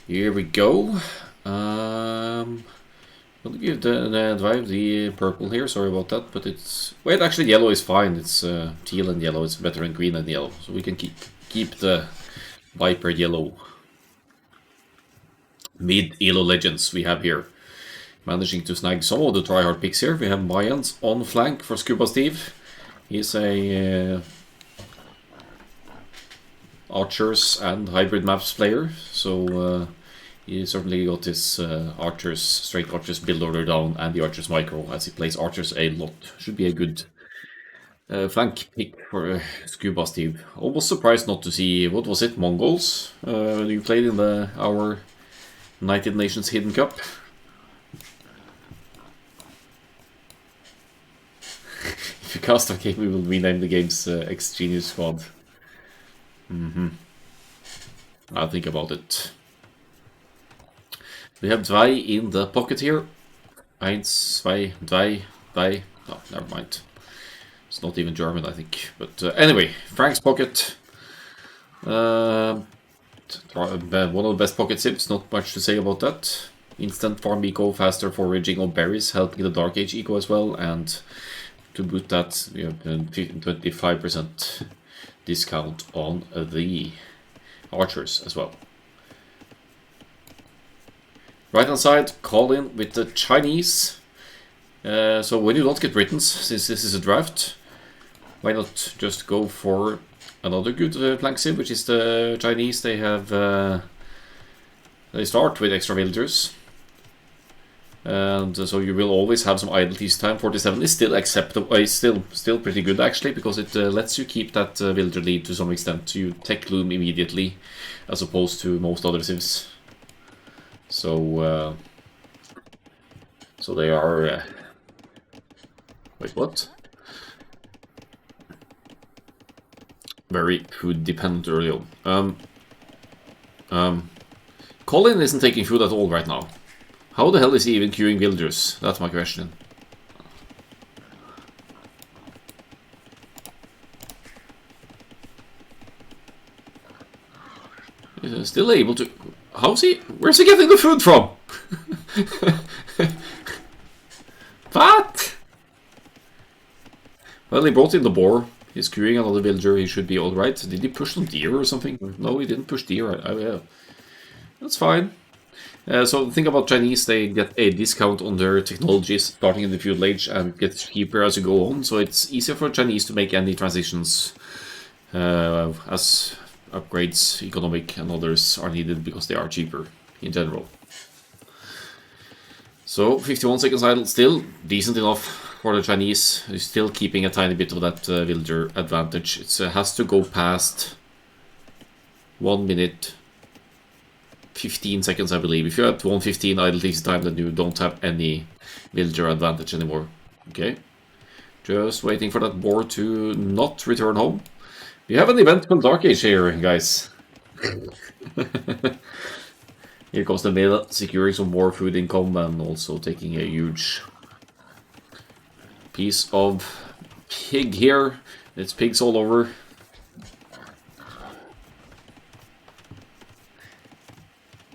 Here we go. I'll give the drive the purple here. Sorry about that, but it's wait. Actually, yellow is fine. It's teal and yellow. It's better than green and yellow, so we can keep the Viper yellow. Mid ELO legends we have here, managing to snag some of the tryhard picks here. We have Mayans on flank for Scuba Steve. He's a archers and hybrid maps player, so he certainly got his archers, straight archers build order down and the archers micro as he plays archers a lot. Should be a good flank pick for Scuba Steve. Almost surprised not to see, what was it, Mongols? You played in our United Nations Hidden Cup. If you cast our game, we will rename the game's X-Genius Squad. I'll think about it. We have Zwei in the pocket here. Eins, zwei, drei, drei. No, never mind. It's not even German, I think. But anyway, Frank's pocket. One of the best pocket sips, not much to say about that. Instant farm eco, faster foraging of berries, helping the Dark Age eco as well. And to boot that, we have 25% discount on the archers as well. Right hand side, call in with the Chinese. So when you don't get Britons, since this is a draft, why not just go for another good flank sim, which is the Chinese. They have they start with extra villagers, and so you will always have some idle tease time. 47 is still acceptable. It's still pretty good actually, because it lets you keep that villager lead to some extent. You tech loom immediately, as opposed to most other civs. So so they are. Wait, what? Very food dependent early on. Colin isn't taking food at all right now. How the hell is he even queuing villagers? That's my question. He's still able to. How's he? Where's he getting the food from? What? Well, he brought in the boar. He's queuing another villager. He should be alright. Did he push some deer or something? No, he didn't push deer. Yeah. That's fine. So the thing about Chinese, they get a discount on their technologies starting in the feudal age and get cheaper as you go on. So it's easier for Chinese to make any transitions as upgrades, economic and others are needed, because they are cheaper in general. So 51 seconds idle, still decent enough for the Chinese. He's still keeping a tiny bit of that villager advantage. It has to go past 1 minute 15 seconds, I believe. If you're at 1:15 idle tease time, then you don't have any villager advantage anymore. Okay, just waiting for that boar to not return home. We have an event called Dark Age here, guys. Here comes the mill, securing some more food income and also taking a huge piece of pig here. It's pigs all over.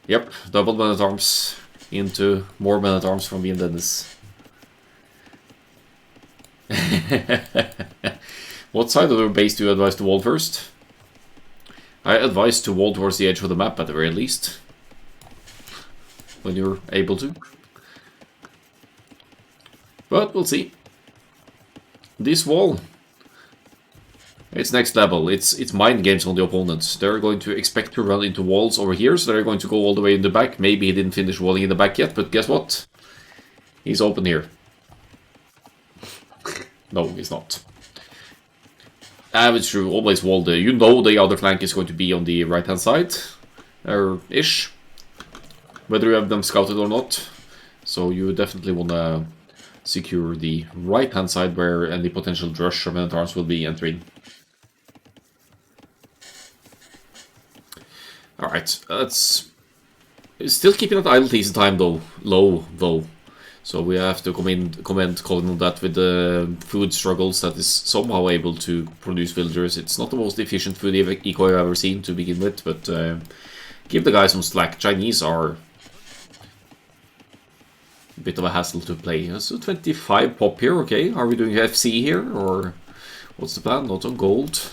Yep, double men-at-arms into more men-at-arms from me and Dennis. What side of the base do you advise to wall first? I advise to wall towards the edge of the map at the very least, when you're able to. But we'll see. This wall, it's next level. It's mind games on the opponents. They're going to expect to run into walls over here, so they're going to go all the way in the back. Maybe he didn't finish walling in the back yet, but guess what? He's open here. No, he's not. It's true, always wall the... You know the other flank is going to be on the right-hand side, or ish. Whether you have them scouted or not. So you definitely want to secure the right-hand side where any potential drush or men-at-arms will be entering. Alright, that's... Still keeping that idle tease time though, low though. So we have to comment Colin on that with the food struggles that is somehow able to produce villagers. It's not the most efficient food eco I've ever seen to begin with, but give the guys some slack. Chinese are a bit of a hassle to play. So 25 pop here, okay. Are we doing FC here, or what's the plan? Not on gold.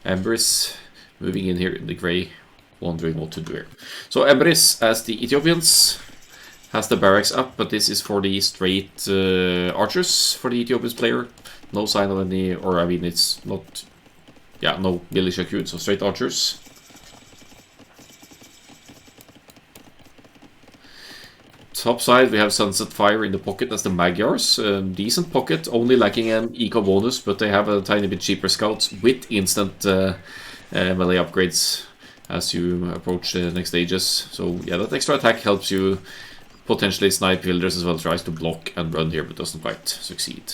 Embers moving in here in the grey, wondering what to do here. So Embers, as the Ethiopians, has the barracks up, but this is for the straight archers for the Ethiopian player. No sign of any, or I mean it's not, yeah, no militia queued, so straight archers. Top side we have Sunset Fire in the pocket as the Magyars. Decent pocket, only lacking an eco bonus, but they have a tiny bit cheaper scouts with instant melee upgrades as you approach the next stages. So yeah, that extra attack helps you potentially snipe villagers as well. Tries to block and run here, but doesn't quite succeed.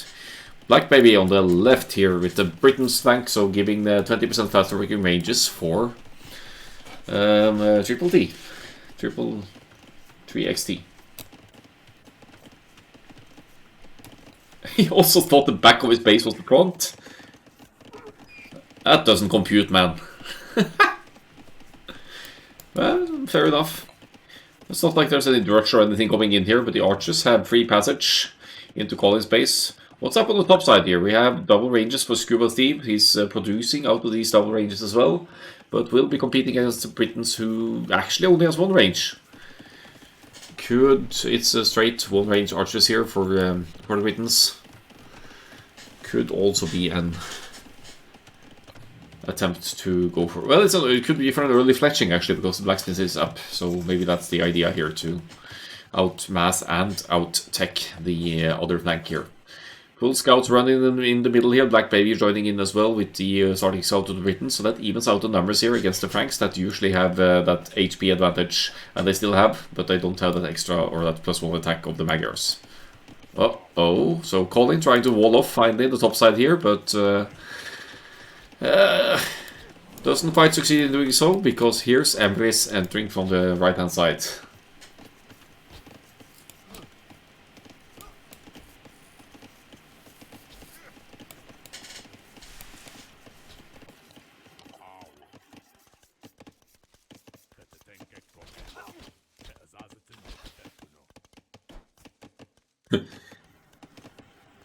Black Baby on the left here with the Britain's flank, so giving the 20% faster working ranges for Triple T. Triple 3XT. He also thought the back of his base was the front. That doesn't compute, man. Well, fair enough. It's not like there's any drush or anything coming in here, but the archers have free passage into Colin's base. What's up on the top side here? We have double ranges for Scuba Thief. He's producing out of these double ranges as well, but will be competing against the Britons, who actually only has one range. It's a straight one range archers here for the Britons. Could also be an attempt to go for, well, it could be for an early fletching actually, because the blacksmith is up, so maybe that's the idea here, to outmass and out-tech the other flank here. Full scouts running in the middle here, Black Baby joining in as well with the starting scout of the Britons, so that evens out the numbers here against the Franks that usually have that HP advantage, and they still have, but they don't have that extra or that +1 attack of the Magyars. Uh-oh, so Colin trying to wall off finally the top side here, but doesn't quite succeed in doing so, because here's Embrace entering from the right hand side.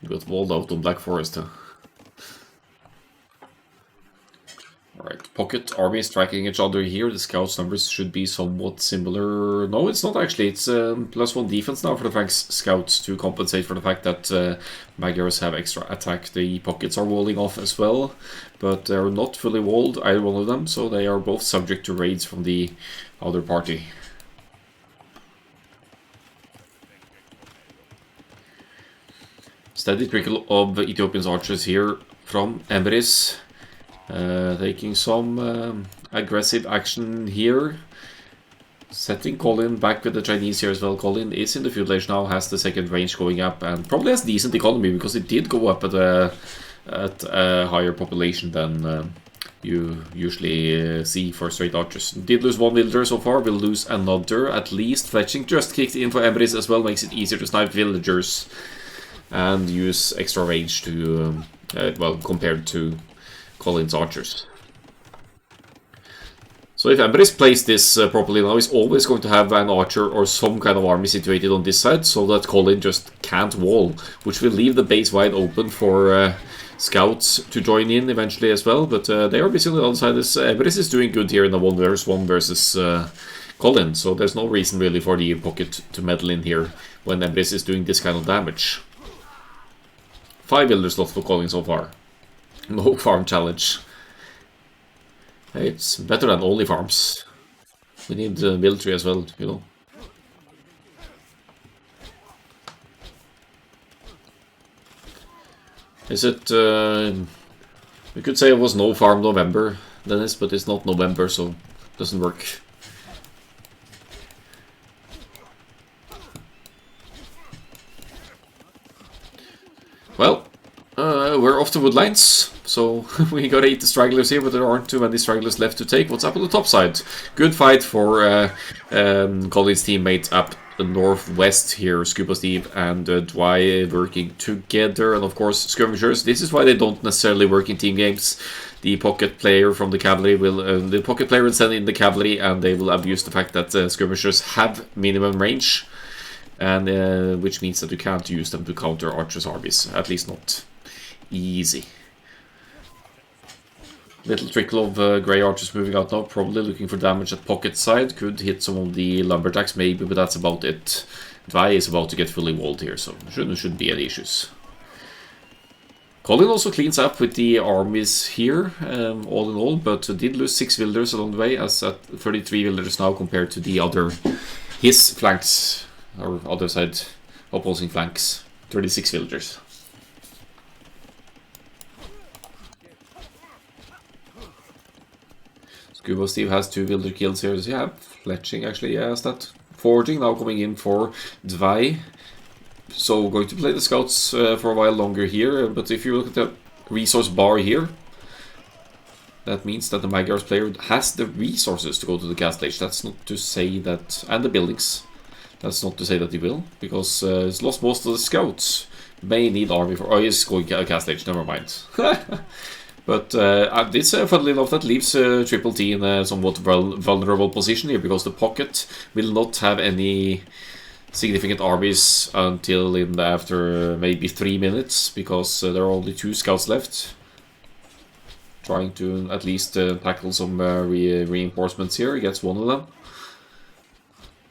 You got walled out on Black Forest, huh? Alright, pocket armies tracking each other here. The scouts numbers should be somewhat similar. No, it's not actually. It's +1 defense now for the Franks scouts to compensate for the fact that Magyars have extra attack. The pockets are walling off as well, but they're not fully walled, either one of them, so they are both subject to raids from the other party. Steady trickle of Ethiopian archers here from Emrys. Taking some aggressive action here. Setting Colin back with the Chinese here as well. Colin is in the feudalage now, has the second range going up, and probably has decent economy, because it did go up at a higher population than you usually see for straight archers. Did lose one villager so far, will lose another at least. Fletching just kicked in for Emrys as well, makes it easier to snipe villagers and use extra range to, well, compared to Colin's archers. So if Emrys plays this properly now, he's always going to have an archer or some kind of army situated on this side, so that Colin just can't wall, which will leave the base wide open for scouts to join in eventually as well. But they are busy on the other side. Emrys is doing good here in the 1v1 versus Colin, so there's no reason really for the pocket to meddle in here when Emrys is doing this kind of damage. 5 villagers lost for Colin so far. No farm challenge. Hey, it's better than only farms. We need military as well, you know. Is it... we could say it was no farm November, Dennis, but it's not November, so it doesn't work. Well, we're off to Woodlines, so we gotta eat the stragglers here, but there aren't too many stragglers left to take. What's up on the top side? Good fight for Colin's teammate up the northwest here, Scuba Steve and Dwy working together, and of course skirmishers. This is why they don't necessarily work in team games. The pocket player from the cavalry will send in the cavalry, and they will abuse the fact that skirmishers have minimum range, and which means that you can't use them to counter archers' armies, at least not easy. Little trickle of grey archers moving out now, probably looking for damage at pocket side. Could hit some of the lumberjacks maybe, but that's about it. Dwy is about to get fully walled here, so shouldn't be any issues. Colin also cleans up with the armies here, all in all, but did lose 6 villagers along the way, as at 33 villagers now compared to the other, his flanks, or other side opposing flanks, 36 villagers. Scuba Steve has 2 villager kills here. Yeah, Fletching actually has that. Forging now coming in for Dwy. So going to play the scouts for a while longer here. But if you look at the resource bar here, that means that the Magyars player has the resources to go to the castle age. That's not to say that... and the buildings. That's not to say that he will, because he's lost most of the scouts. May need army for... oh, he's going to castle age, never mind. But this, funnily enough, that leaves Triple T in a somewhat vulnerable position here, because the pocket will not have any significant armies until after maybe 3 minutes, because there are only 2 scouts left. Trying to at least tackle some reinforcements here, he gets 1 of them.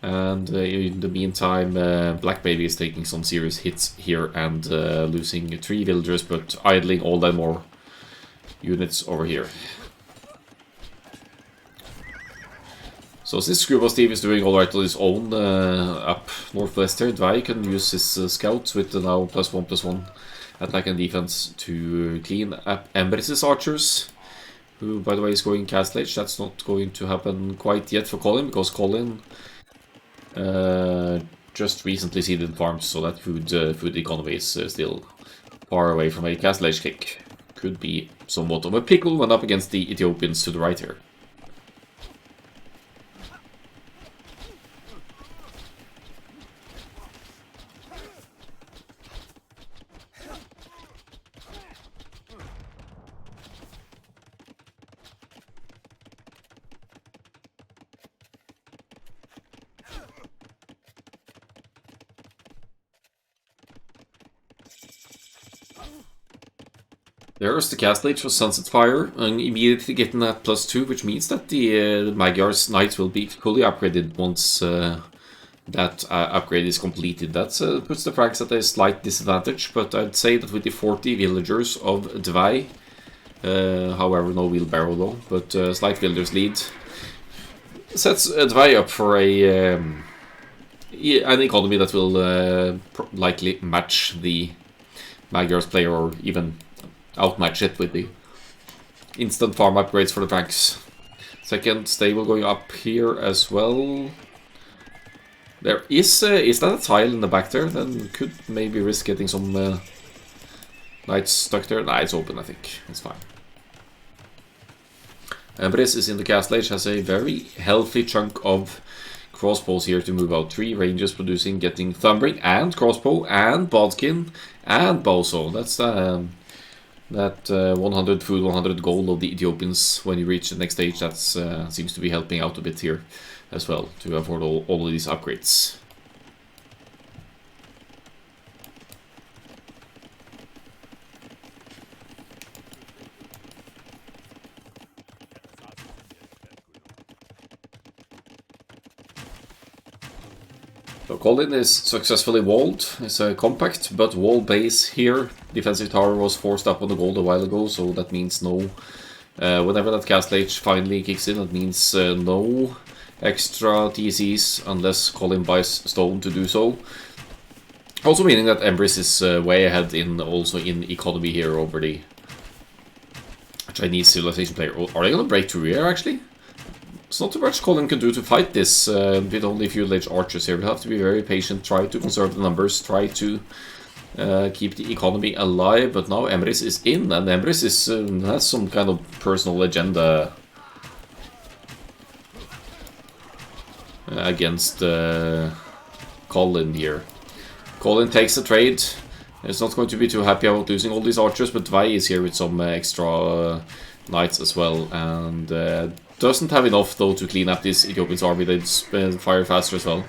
And in the meantime, Black Baby is taking some serious hits here and losing 3 villagers, but idling all that more units over here. So since Scuba Steve is doing alright on his own up northwest here, Dwy can use his scouts with the now +1/+1 attack and defense to clean up Embers' archers, who by the way is going castle age. That's not going to happen quite yet for Colin, because Colin just recently seeded farms, so that food economy is still far away from a castle age kick. Could be somewhat of a pickle when up against the Ethiopians to the right here. There's the castle age for Sunset Fire, and immediately getting that +2, which means that the Magyar's Knights will be fully upgraded once that upgrade is completed. That puts the Franks at a slight disadvantage, but I'd say that with the 40 villagers of Dwy, however, no wheelbarrow though, but slight villagers lead, sets Dwy up for an economy that will likely match the Magyar's player, or even outmatch it with the instant farm upgrades for the Franks. Second stable going up here as well. There is that a tile in the back there? Then could maybe risk getting some knights stuck there. Nah, it's open, I think. It's fine. Briss is in the castle age, has a very healthy chunk of crossbows here to move out. 3 ranges producing, getting Thumbring and crossbow and bodkin and bowsaw. That's that 100 food, 100 gold of the Ethiopians when you reach the next stage. That seems to be helping out a bit here as well to afford all of these upgrades. So Colin is successfully walled. It's a compact but wall base here. Defensive tower was forced up on the gold a while ago, so that means no... whenever that castle age finally kicks in, that means no extra TCs unless Colin buys stone to do so. Also meaning that Empress is way ahead also in economy here over the Chinese civilization player. Are they gonna break through here actually? It's not too much Colin can do to fight this with only a few ledge archers here. We'll have to be very patient, try to conserve the numbers, try to keep the economy alive. But now Emrys is in, and Emrys has some kind of personal agenda against Colin here. Colin takes the trade. He's not going to be too happy about losing all these archers, but Vai is here with some extra knights as well, and doesn't have enough though to clean up this Ethiopian's army. They fire faster as well.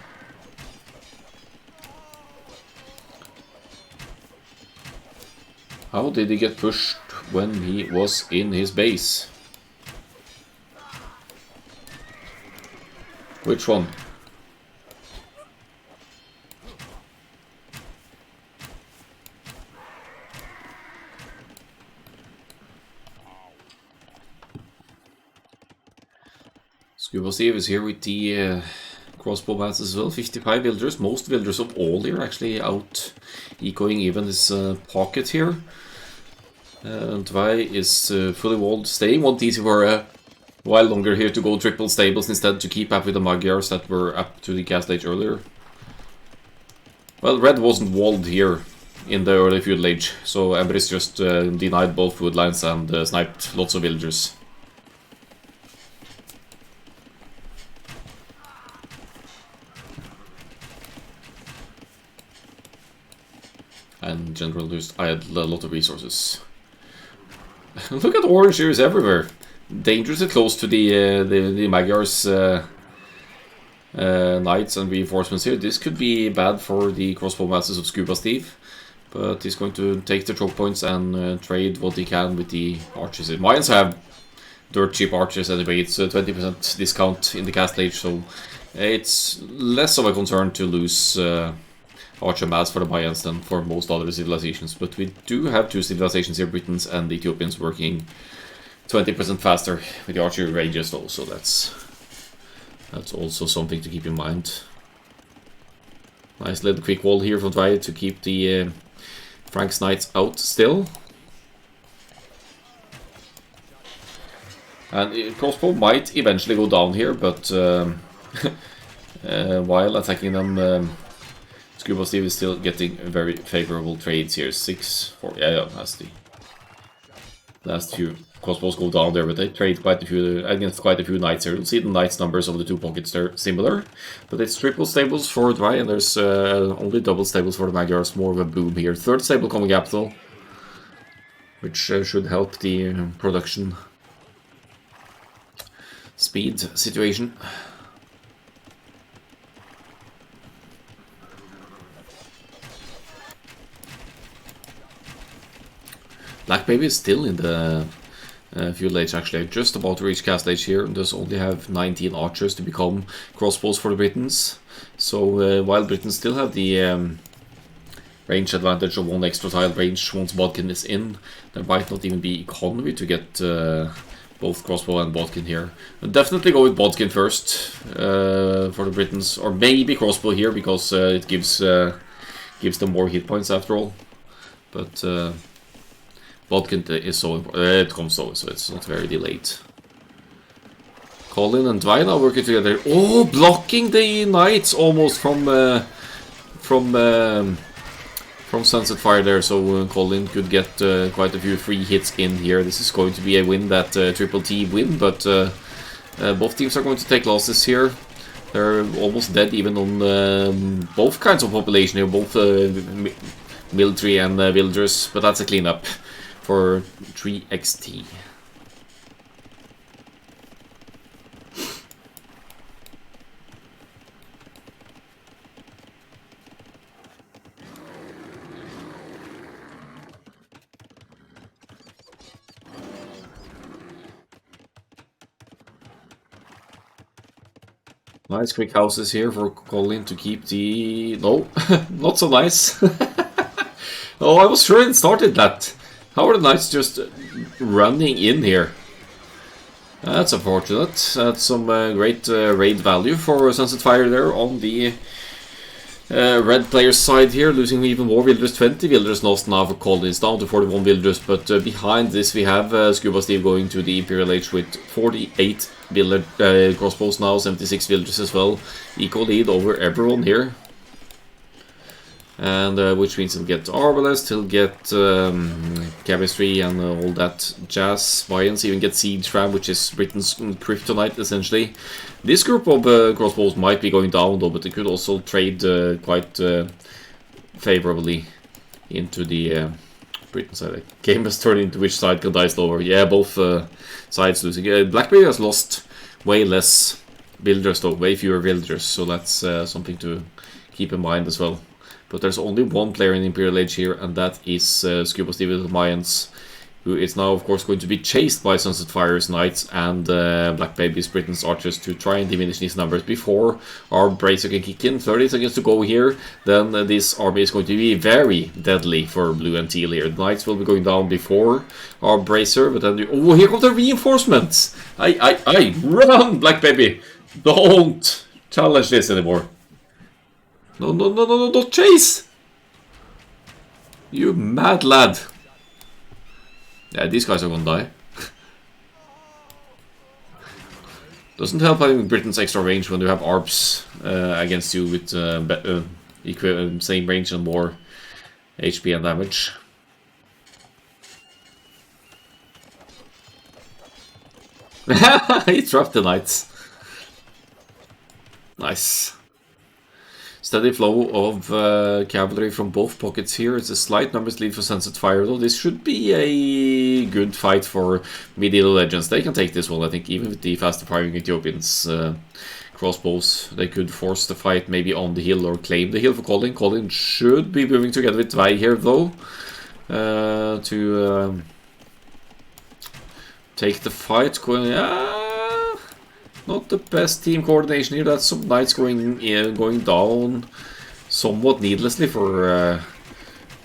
How did he get pushed when he was in his base? Which one? Scuba Steve is here with the crossbow mats as well. 55 villagers. Most villagers of all here actually out ecoing even this pocket here. And Vai is fully walled, staying on TC for a while longer here to go triple stables instead to keep up with the Magyars that were up to the cast age earlier. Well, Red wasn't walled here in the early feudal age, so Emrys just denied both wood lines and sniped lots of villagers. And in general, just I had a lot of resources. Look at orange here is everywhere. Dangerously close to the Magyars knights and reinforcements here. This could be bad for the crossbow masses of Scuba Steve, but he's going to take the choke points and trade what he can with the archers. Mayans have dirt cheap archers anyway. It's a 20% discount in the cast age, so it's less of a concern to lose archer mass for the Mayans than for most other civilizations. But we do have two civilizations here, Britons and the Ethiopians, working 20% faster with the archery ranges though, so that's also something to keep in mind. Nice little quick wall here from Vai to keep the Frank's knights out still. And crossbow might eventually go down here, but while attacking them, Scuba Steve is still getting very favorable trades here. 6, 4, yeah, that's the last few crossbows go down there, but they trade quite a few against quite a few knights here. You'll see the knights numbers of the two pockets, they're similar, but it's triple stables for Vai, and there's only double stables for the Magyars. More of a boom here. Third stable coming up though, which should help the production speed situation. Black Baby is still in the feudal age actually, just about to reach cast age here, and does only have 19 archers to become crossbows for the Britons. So while Britons still have the range advantage of 1 extra tile range once Bodkin is in, there might not even be economy to get both crossbow and Bodkin here. I'll definitely go with Bodkin first for the Britons, or maybe crossbow here because it gives them more hit points after all. But Bodkin is so important. It comes so it's not very delayed. Colin and Vai now working together. Oh, blocking the knights almost from Sunset Fire there. So Colin could get quite a few free hits in here. This is going to be a win, that triple T win, but both teams are going to take losses here. They're almost dead even on both kinds of population here, both military and villagers, but that's a cleanup for 3XT. Nice quick houses here for Colin to keep the... No, not so nice. Oh, I was sure it started that. How are the knights just running in here? That's unfortunate. That's some great raid value for Sunset Fire there on the red player's side here, losing even more villagers. 20 villagers lost now for Colin. It's down to 41 villagers, but behind this we have Scuba Steve going to the Imperial Age with 48 crossbows now, 76 villagers as well. Equal lead over everyone here. and which means he'll get Arbalest, he'll get Chemistry and all that jazz. Mayans even get Siege Ram, which is Britain's kryptonite, essentially. This group of crossbows might be going down, though, but they could also trade quite favorably into the Britain side. The game has turned into which side can die slower. Yeah, both sides losing. Blackberry has lost way less villagers, though, way fewer villagers, so that's something to keep in mind as well. But there's only one player in Imperial Age here, and that is Scuba Steve with the Mayans, who is now, of course, going to be chased by Sunset Fire's Knights and Black Baby's Britain's Archers to try and diminish these numbers before our Bracer can kick in. 30 seconds to go here, then this army is going to be very deadly for Blue and Teal here. The Knights will be going down before our Bracer, but then... Oh, here come the reinforcements! Run, Black Baby! Don't challenge this anymore. No, don't chase! You mad lad. Yeah, these guys are gonna die. Doesn't help having Britain's extra range when you have ARPs against you with same range and more HP and damage. He trapped the Knights. Nice. Steady flow of cavalry from both pockets here. It's a slight numbers lead for Sunset Fire, though. This should be a good fight for Mid ELO Legends. They can take this one, I think, even with the faster firing Ethiopians crossbows. They could force the fight maybe on the hill or claim the hill for Colin. Colin should be moving together with Tvei here, though, to take the fight. Not the best team coordination here. That's some Knights going down somewhat needlessly for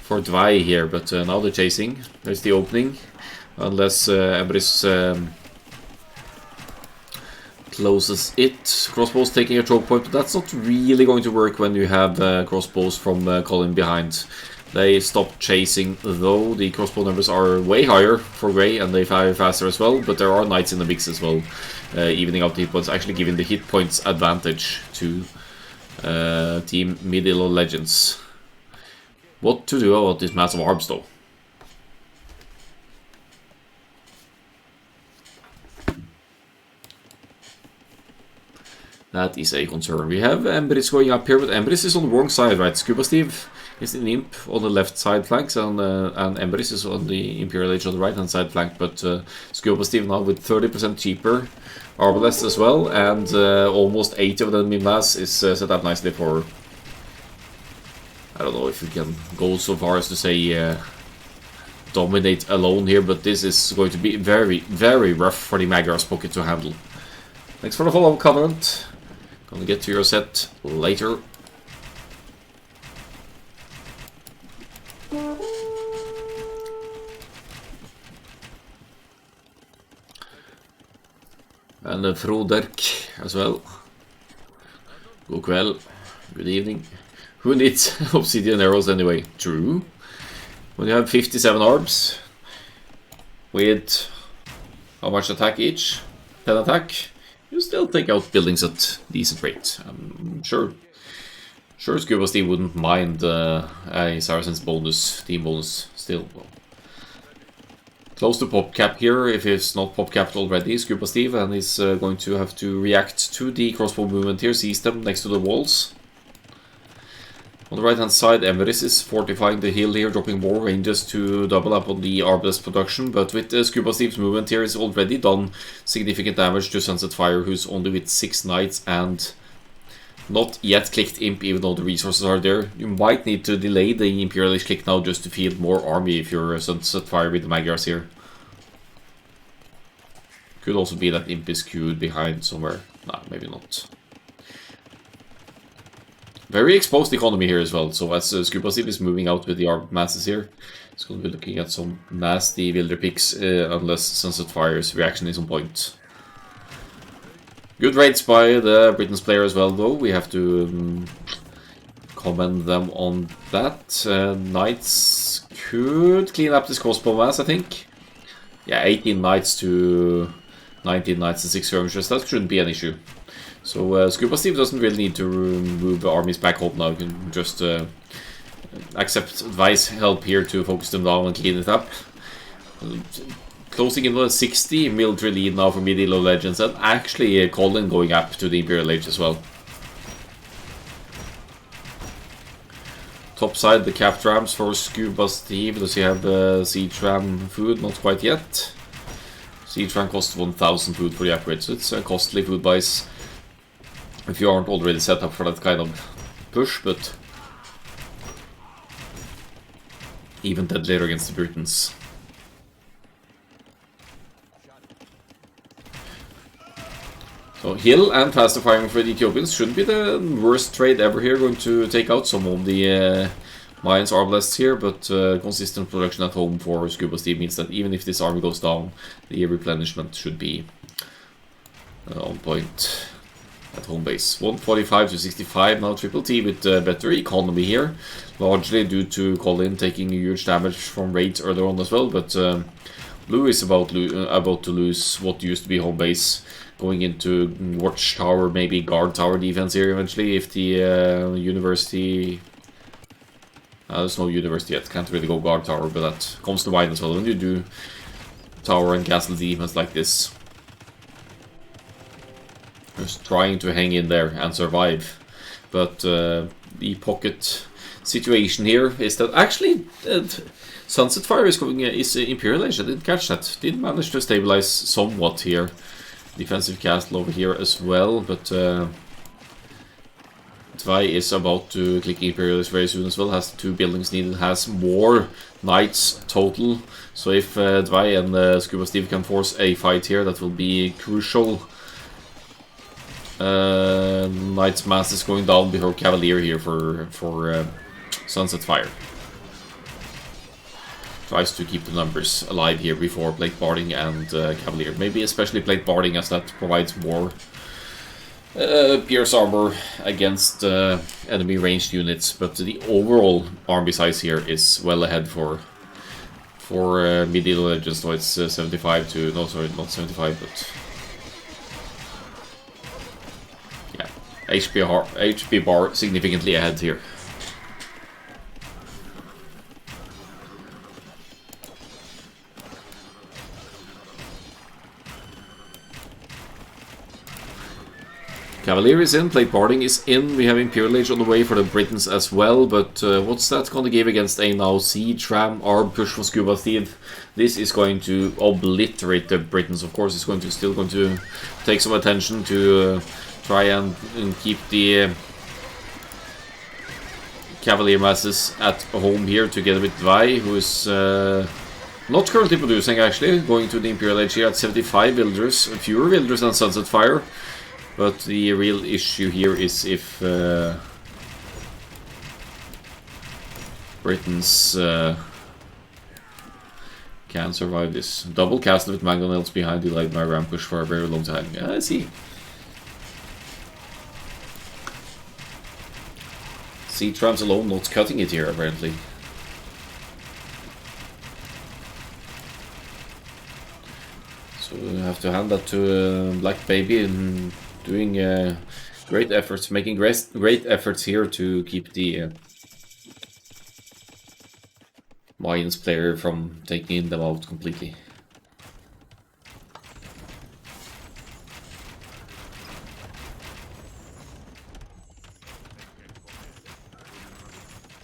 Tvei here, but now they're chasing. There's the opening, unless Emrys closes it. Crossbows taking a choke point, but that's not really going to work when you have crossbows from Colin behind. They stop chasing, though. The crossbow numbers are way higher for Grey, and they fire faster as well, but there are Knights in the mix as well, evening out the hit points, actually giving the hit points advantage to Team Mid ELO Legends. What to do about this massive ARBs, though? That is a concern. We have Emrys going up here, but Emrys is on the wrong side, right? Scuba Steve is in Imp on the left side flanks, and Emrys is on the Imperial Age on the right hand side flank, but Scuba Steve now with 30% cheaper Arbalest as well, and almost 80 of them in mass is set up nicely for... I don't know if we can go so far as to say dominate alone here, but this is going to be very, very rough for the Magyar's pocket to handle. Thanks for the follow, Covenant. Gonna get to your set later. And Froderk as well. God kväll. Good evening. Who needs obsidian arrows anyway? True. When you have 57 orbs with how much attack each? 10 attack. You still take out buildings at decent rate. I'm sure Scuba Steve wouldn't mind a Saracen's bonus, team bonus still. Well, close to pop cap here, if it's not pop capped already, Scuba Steve, and he's going to have to react to the crossbow movement here, sees them next to the walls. On the right hand side, Emrys is fortifying the hill here, dropping more ranges to double up on the Arbalest production, but with Scuba Steve's movement here, it's already done significant damage to Sunset Fire, who's only with 6 Knights and not yet clicked Imp, even though the resources are there. You might need to delay the Imperialist click now just to field more army if you're Sunset Fire with the Magyars here. Could also be that Imp is queued behind somewhere. Nah, maybe not. Very exposed economy here as well, so as Scuba Steve is moving out with the armed masses here, it's going to be looking at some nasty Wilder picks unless Sunset Fire's reaction is on point. Good raids by the Britain's player as well, though. We have to commend them on that. Knights could clean up this crossbow mass, I think. Yeah, 18 Knights to 19 Knights and 6 skirmishers. That shouldn't be an issue. So Scuba Steve doesn't really need to move armies back home now. You can just accept advice help here to focus them down and clean it up. Closing in on a 60 military lead now for Mid ELO Legends, and actually Colin going up to the Imperial Age as well. Top side, the cap trams for Scuba Steve. Does he have siege ram food? Not quite yet. Siege ram costs 1000 food for the upgrade, so it's a costly food buys if you aren't already set up for that kind of push, but even deadlier against the Britons. So Hill and faster firing for the Ethiopians shouldn't be the worst trade ever here, going to take out some of the mines arbalests here, but consistent production at home for Scuba Steve means that even if this army goes down, the replenishment should be on point at home base. 145 to 65 now, Triple T with better economy here, largely due to Colin taking huge damage from raids earlier on as well, but Blue is about to lose what used to be home base, going into watchtower, maybe guard tower defense here eventually if the university... there's no university yet, can't really go guard tower, but that comes to mind as well when you do tower and castle defense like this. Just trying to hang in there and survive, but the pocket situation here is that actually Sunset Fire is going is Imperial Age. I didn't catch that. Did manage to stabilize somewhat here. Defensive castle over here as well, but Tvei is about to click Imperial Age very soon as well. Has 2 buildings needed, has more knights total. So if Tvei and Scuba Steve can force a fight here, that will be crucial. Knights mass is going down before Cavalier here for Sunset Fire. Tries to keep the numbers alive here before Plate Barding and Cavalier. Maybe especially Plate Barding, as that provides more pierce armor against enemy ranged units. But the overall army size here is well ahead for Mid ELO Legends. So it's 75 to... no, sorry, not 75, but... yeah, HP bar significantly ahead here. Cavalier is in, Plate Barding is in, we have Imperial Age on the way for the Britons as well, but what's that going to give against a now siege ram arm push for Scuba Steve? This is going to obliterate the Britons, of course. It's going to still going to take some attention to try and keep the Cavalier masses at home here together with Tvei, who is not currently producing actually, going to the Imperial Age here at 75 villagers, fewer villagers than Sunset Fire. But the real issue here is if Britons can survive this. Double castle with mangonels behind delayed my ram push for a very long time. Yeah, I see. Siege rams alone not cutting it here apparently. So we have to hand that to Black Baby and doing great efforts, making great efforts here to keep the Mayans player from taking them out completely.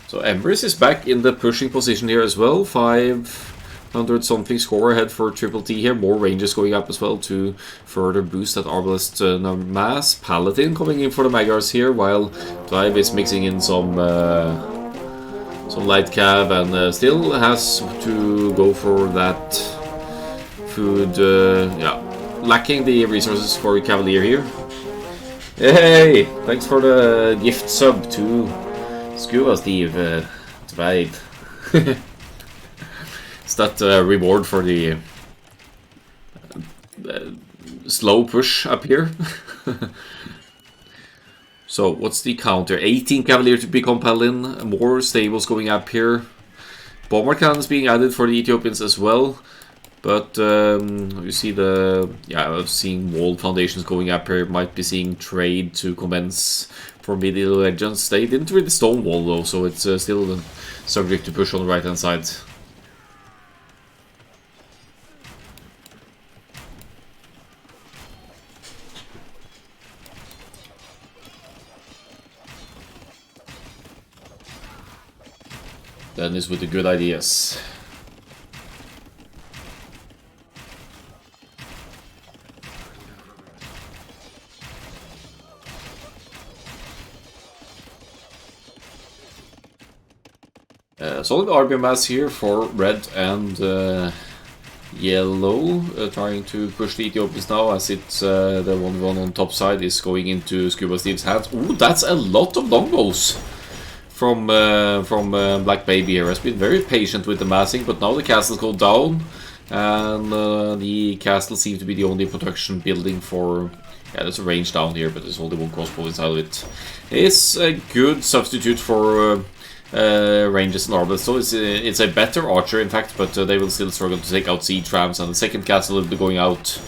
So Embers is back in the pushing position here as well. 500 something score ahead for Triple T here. More ranges going up as well to further boost that Arbalest mass. Paladin coming in for the Magars here, while Drive is mixing in some light cab and still has to go for that food. Yeah, lacking the resources for Cavalier here. Hey, thanks for the gift sub to Scuba Steve. Tvei. Is that reward for the slow push up here? So what's the counter? 18 Cavalier to become Paladin, more stables going up here. Bomber cannons being added for the Ethiopians as well. But you see seeing wall foundations going up here. Might be seeing trade to commence for Mid ELO Legends. They didn't really stonewall though, so it's still subject to push on the right hand side. Dennis with the good ideas. Solid RB mass here for red and yellow, trying to push the Ethiopians now as it's the 1-1 on top side is going into Scuba Steve's hands. Ooh, that's a lot of longbows from Black Baby here. Has been very patient with the massing, but now the castles go down, and the castle seems to be the only production building for. Yeah, there's a range down here, but there's only one crossbow inside of it. It's a good substitute for ranges and arbalists, so it's a better archer in fact, but they will still struggle to take out siege rams, and the second castle will be going out.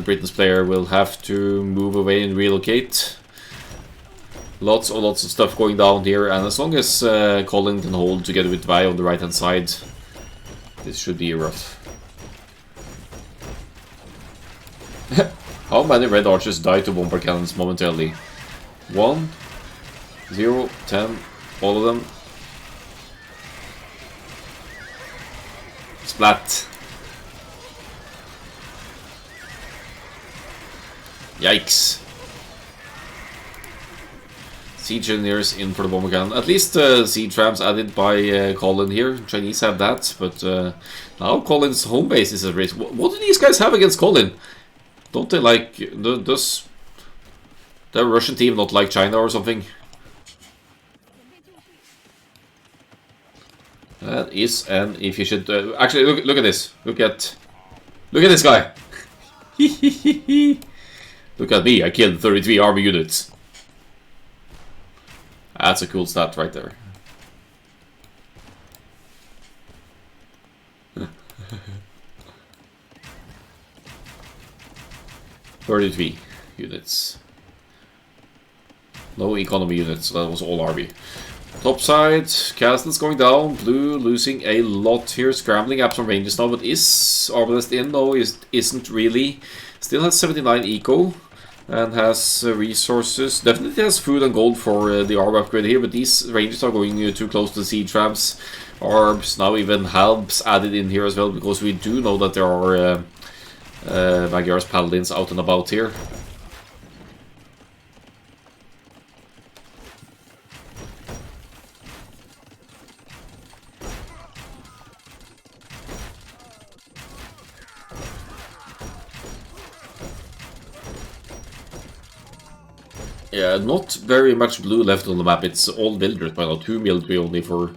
Britain's player will have to move away and relocate. Lots of stuff going down here, and as long as Colin can hold together with Vi on the right hand side, this should be rough. How many red archers die to bomber cannons momentarily? 1, 0, 10, all of them. Splat. Yikes. Siege engineers in for the bomber cannon. At least siege rams added by Colin here. Chinese have that, but now Colin's home base is at risk. What do these guys have against Colin? Don't they like... Does the Russian team not like China or something? That is an efficient... actually, look at this. Look at this guy. Look at me. I killed 33 army units. That's a cool stat right there. $33 units. No economy units, so that was all army. Top side, castles going down, blue losing a lot here, scrambling up some ranges now, but is Arbalest in? No, isn't really. Still has 79 eco and has resources. Definitely has food and gold for the arm upgrade here, but these ranges are going too close to siege traps. Arbs, now even halbs added in here as well, because we do know that there are Magyar's paladins out and about here. Yeah, not very much blue left on the map. It's all villagers by now. 2 military only for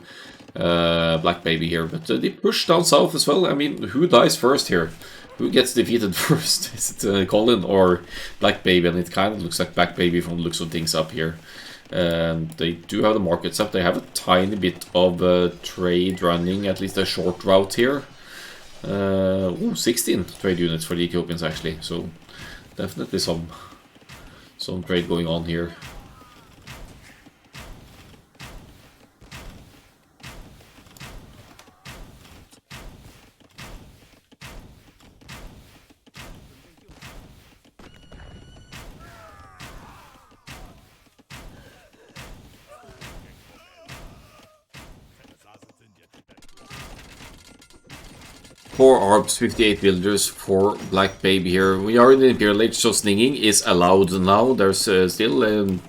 Black Baby here. But they push down south as well. I mean, who dies first here? Who gets defeated first? Is it Colin or Black Baby? And it kind of looks like Black Baby from the looks of things up here. They do have the markets up. They have a tiny bit of trade running, at least a short route here. 16 trade units for the Ethiopians actually. So definitely some trade going on here. Four Arbs, 58 villagers for Black Baby here. We are in the Imperial Age, so sninging is allowed now. There's still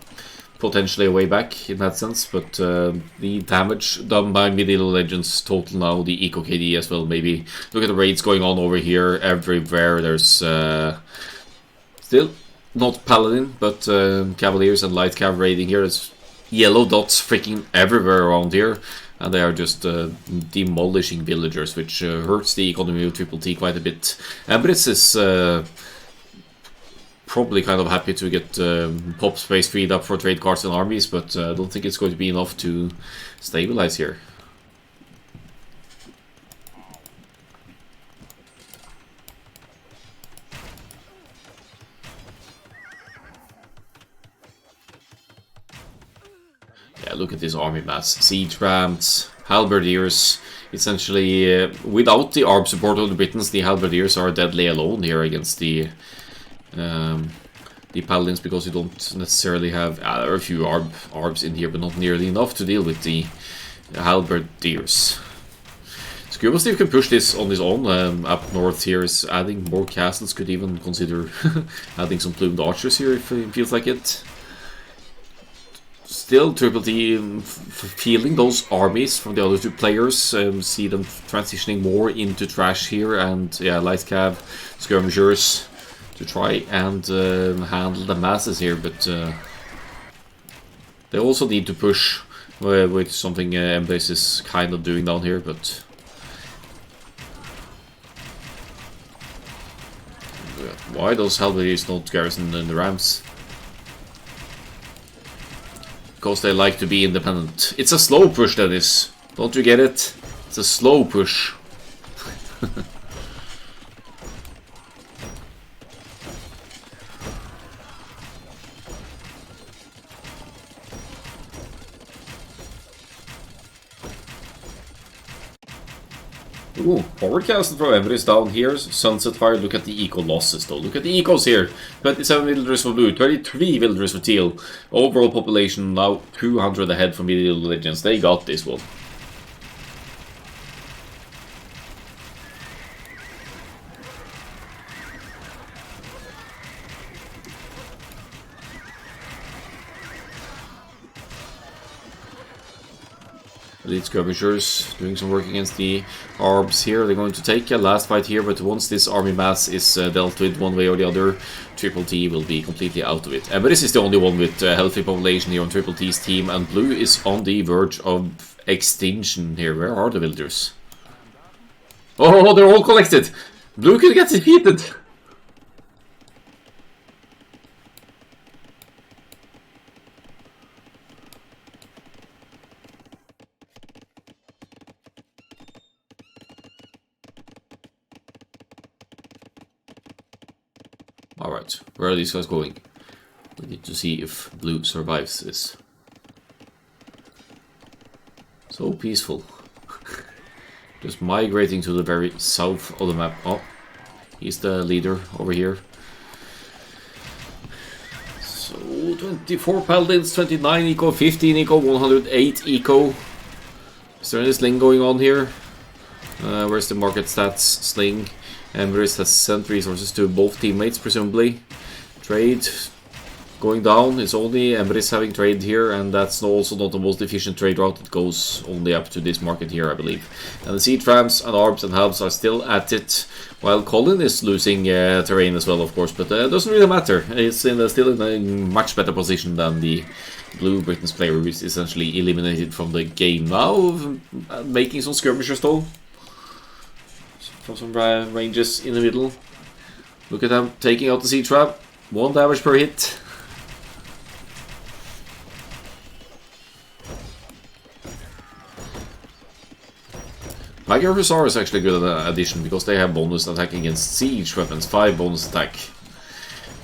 potentially a way back in that sense, but the damage done by Mid ELO Legends total now, the Eco KD as well, maybe. Look at the raids going on over here, everywhere. There's still not Paladin, but Cavaliers and Light Cav raiding here. There's yellow dots freaking everywhere around here. And they are just demolishing villagers, which hurts the economy of Triple T quite a bit. Embrys is probably kind of happy to get pop space freed up for trade cards and armies, but I don't think it's going to be enough to stabilize here. Yeah, look at this army mass. Siege rams, halberdiers. Essentially, without the ARB support of the Britons, the halberdiers are deadly alone here against the paladins, because you don't necessarily have... there are a few ARBs in here, but not nearly enough to deal with the halberdiers. Scuba Steve can push this on his own. Up north here is adding more castles. Could even consider adding some plumed archers here if he feels like it. Still, Triple T feeling those armies from the other two players. See them transitioning more into trash here, and yeah, light cav, skirmishers to try and handle the masses here. But they also need to push with something Embase is kind of doing down here, but. Why those halberdiers not garrison in the rams? Because they like to be independent. It's a slow push, Dennis. Don't you get it? It's a slow push. Ooh, forward castle from Everest down here. Sunset Fire, look at the eco losses though. Look at the ecos here. 27 villagers for blue, 23 villagers for teal. Overall population now 200 ahead from Mid ELO Legends. They got this one. Elite skirmishers doing some work against the ARBs here. They're going to take a last fight here, but once this army mass is dealt with one way or the other, Triple T will be completely out of it. But this is the only one with healthy population here on Triple T's team, and blue is on the verge of extinction here. Where are the villagers? Oh, they're all collected! Blue could get defeated! Alright, where are these guys going? We need to see if blue survives this. So peaceful. Just migrating to the very south of the map. Oh, he's the leader over here. So 24 paladins, 29 eco, 15 eco, 108 eco. Is there any sling going on here? Where's the market stats sling? Emrys has sent resources to both teammates, presumably. Trade going down. It's only Emrys having trade here, and that's also not the most efficient trade route. It goes only up to this market here, I believe. And the siege rams and ARBs and halves are still at it, while Colin is losing terrain as well, of course. But it doesn't really matter. It's still in a much better position than the Blue Britain's player, who is essentially eliminated from the game now. Making some skirmishers though. From some ranges in the middle. Look at them taking out the siege trap. 1 damage per hit. Magyar Hussar is actually a good addition because they have bonus attack against siege weapons. 5 bonus attack.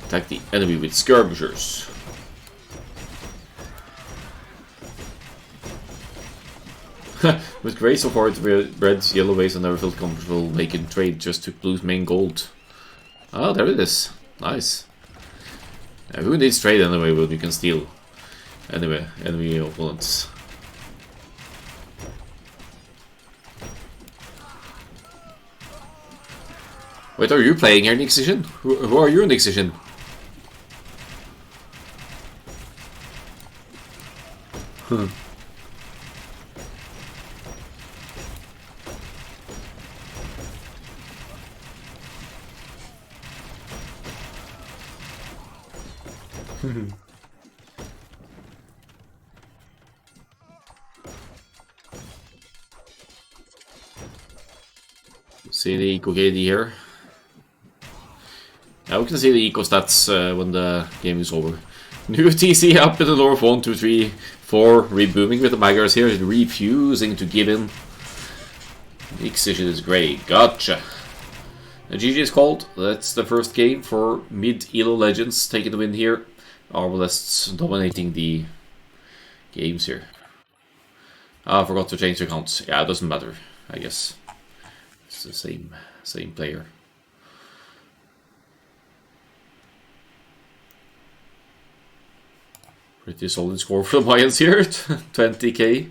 Attack the enemy with skirmishers. With Grey so far, it's red, yellow base, and never felt comfortable making trade, just took blue's main gold. Ah, there it is. Nice. Who needs trade anyway when you can steal? Anyway, enemy opponents. Wait, are you playing here, Nixishin? Who are you, Nixishin? See the eco KD here. Now we can see the eco stats when the game is over. New TC up in the north, 1, 2, 3, 4. Rebooming with the Magyars here, refusing to give in. Excision is great. Gotcha. The GG is called. That's the first game for Mid ELO Legends taking the win here. Arbalists dominating the games here. Ah, I forgot to change the accounts. Yeah, it doesn't matter, I guess. It's the same player. Pretty solid score for the Mayans here, 20k.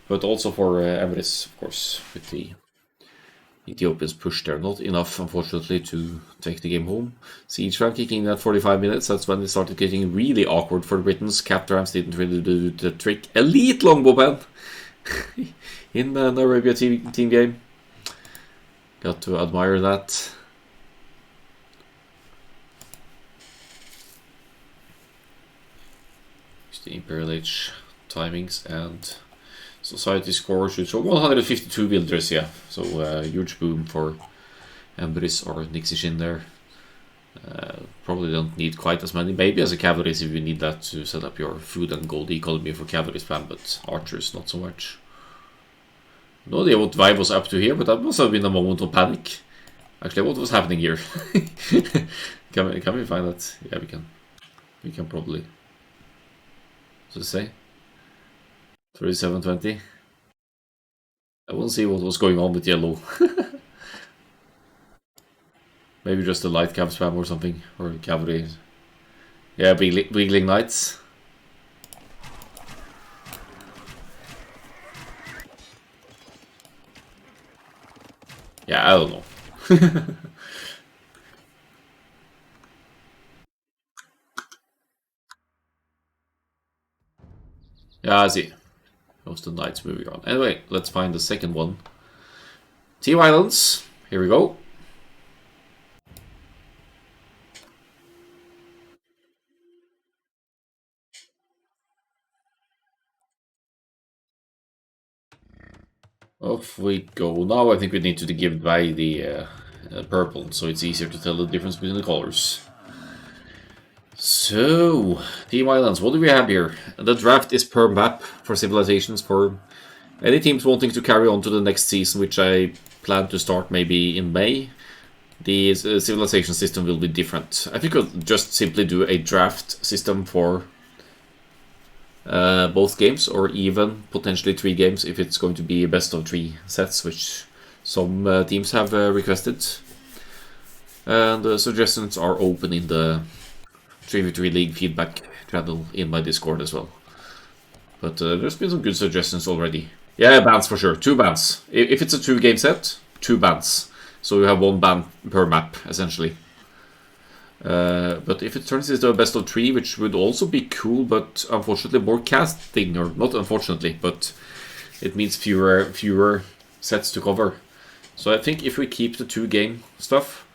But also for Emirates, of course, with the Ethiopians pushed there. Not enough, unfortunately, to take the game home. Siege round kicking at 45 minutes. That's when it started getting really awkward for the Britons. Cap Rams didn't really do the trick. Elite longbowman in an Arabia team game. Got to admire that. The Imperial Age timings and society score should show 152 builders, yeah. So huge boom for Emrys or Nixishin there. Probably don't need quite as many, maybe as a cavalry if you need that to set up your food and gold economy for cavalry spam, but archers not so much. No idea what Vibe was up to here, but that must have been a moment of panic. Actually, what was happening here? Can we find that? Yeah, we can. We can probably. What does it say? 3720. I won't see what was going on with yellow. Maybe just a light cav spam or something, or cavalry. Yeah, Wiggling Knights. Yeah, I don't know. Yeah, I see. Those the knights moving on. Anyway, let's find the second one. Team Islands. Here we go. Off we go. Now I think we need to give by the purple, so it's easier to tell the difference between the colors. So, Team Islands, what do we have here? The draft is per map for civilizations for any teams wanting to carry on to the next season, which I plan to start maybe in May. The civilization system will be different. I think I'll just simply do a draft system for both games, or even potentially 3 games if it's going to be a best of 3 sets, which some teams have requested. And suggestions are open in the 3v3 League feedback channel in my Discord as well. But there's been some good suggestions already. Yeah, bans for sure. 2 bans. If it's a 2-game set, 2 bans. So you have 1 ban per map, essentially. But if it turns into a best of 3, which would also be cool, but unfortunately more casting, or not unfortunately, but it means fewer sets to cover. So I think if we keep the 2-game stuff,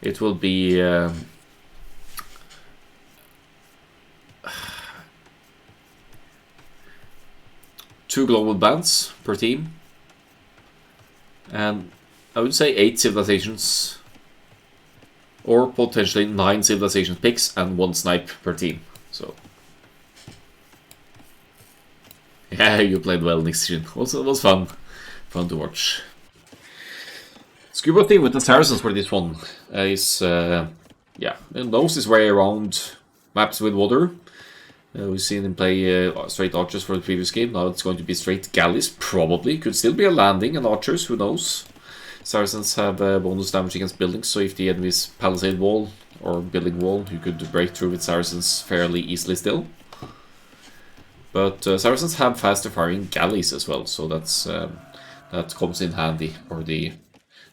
it will be 2 global bans per team, and I would say 8 civilizations, or potentially 9 civilization picks and 1 snipe per team. So yeah, you played well, Nixon. Also, it was fun to watch. Scuba thing with the Saracens for this one is yeah, it knows his way around maps with water. We've seen him play straight archers for the previous game. Now it's going to be straight galleys, probably. Could still be a landing and archers, who knows. Saracens have bonus damage against buildings, so if the enemy's palisade wall or building wall, you could break through with Saracens fairly easily still. But Saracens have faster firing galleys as well, so that's that comes in handy for the